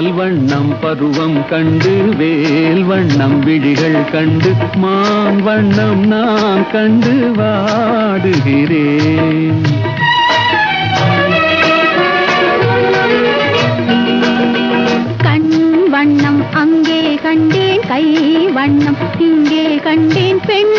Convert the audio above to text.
பால் வண்ணம் பருவம் கண்டு வேல் வண்ணம் விழிகள் கண்டு மான் வண்ணம் நான் கண்டு வாடுகிறேன். கண் வண்ணம் அங்கே கண்டேன், கை வண்ணம் இங்கே கண்டேன், பெண்